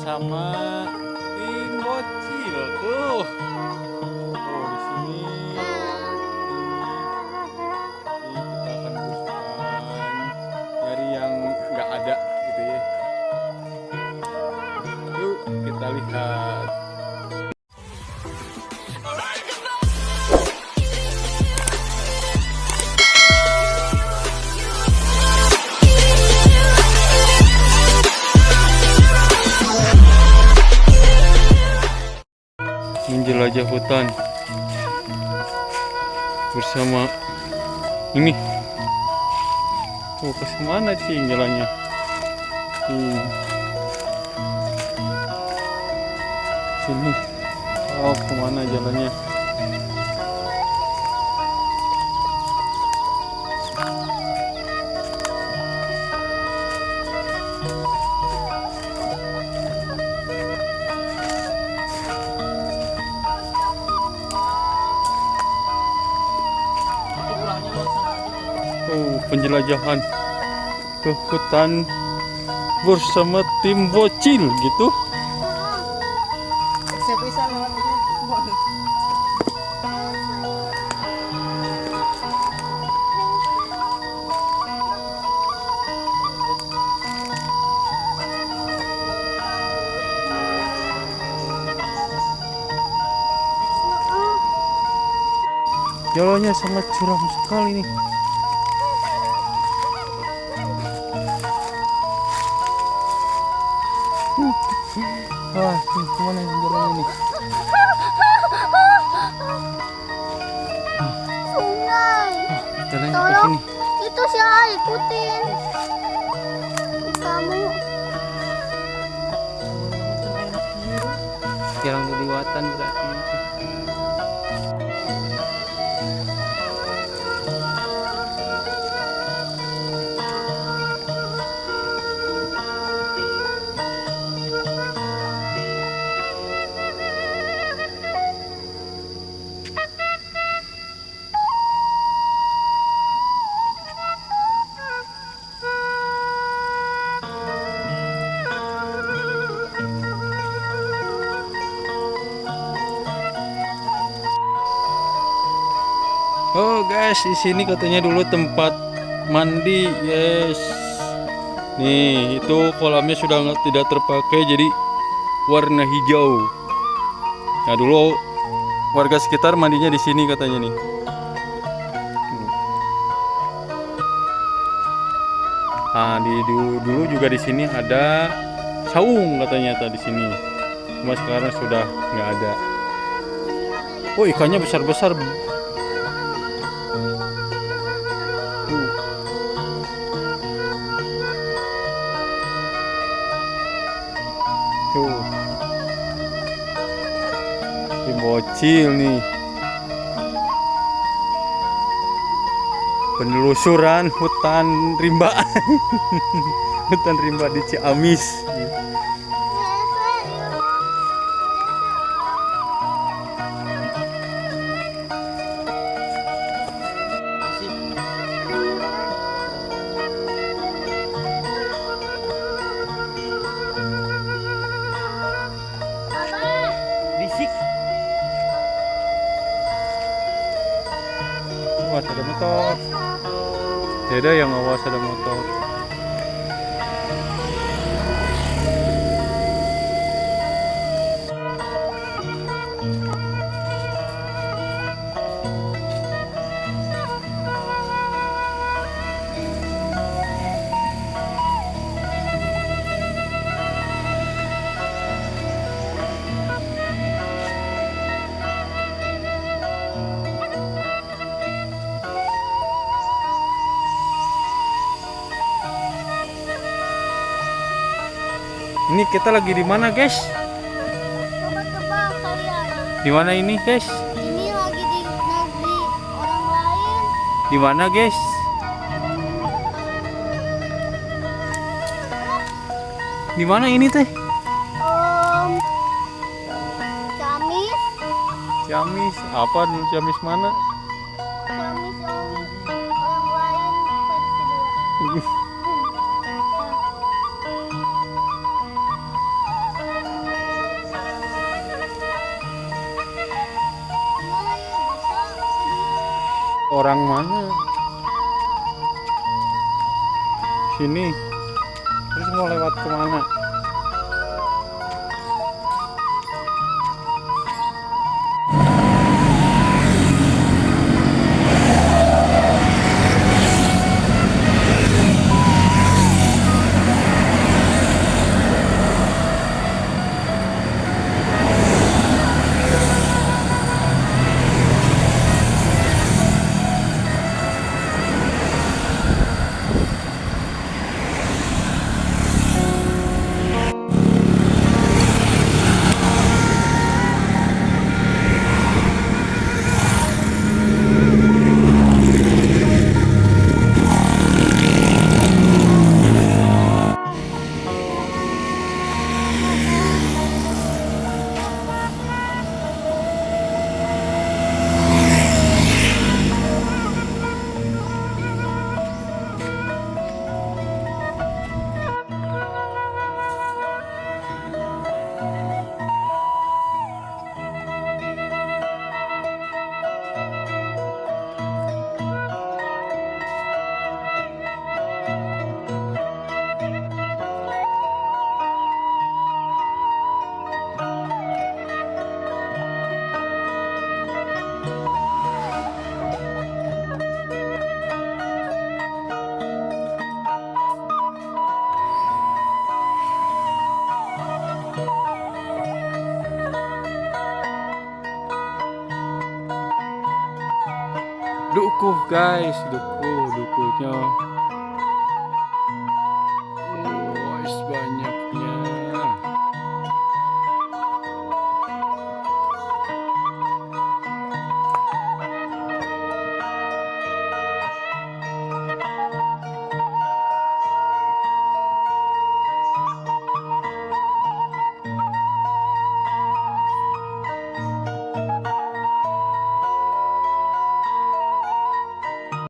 bersama tim bocil. Oh, di sini kita akan berusaha nyari yang nggak ada gitu ya. Yuk kita lihat. Menjelajah hutan bersama ini. Oh, ke mana sih jalannya? Sini. Oh, kemana jalannya? Oh, penjelajahan ke hutan bersama tim bocil gitu. Jalannya sangat curam sekali nih. Wah, kemana jalan ini? Sungai. Jalannya ke Tolong, sini. itu siapa ikutin? Kamu. Jalan lewatan berarti. Oh guys, di sini katanya dulu tempat mandi, yes. Nih, itu kolamnya sudah tidak terpakai jadi warna hijau. Nah, dulu warga sekitar mandinya di sini katanya nih. Nah, dulu juga di sini ada saung katanya tadi sini. Cuma sekarang sudah nggak ada. Oh, ikannya besar-besar. Tuh, tim bocil nih, penelusuran hutan rimba. Hutan rimba di Ciamis. Awas ada motor. Beda yang awas ada motor. Ini kita lagi di mana, guys? Coba tebak kalian. Di mana ini, guys? Ini lagi di negeri orang lain. Di mana, guys? Di mana ini teh? Ciamis. Ciamis. Apa dulu Ciamis mana? Ciamis orang lain versi 2. orang mana? Sini. Terus mau lewat kemana? Dukuh guys, dukuhnya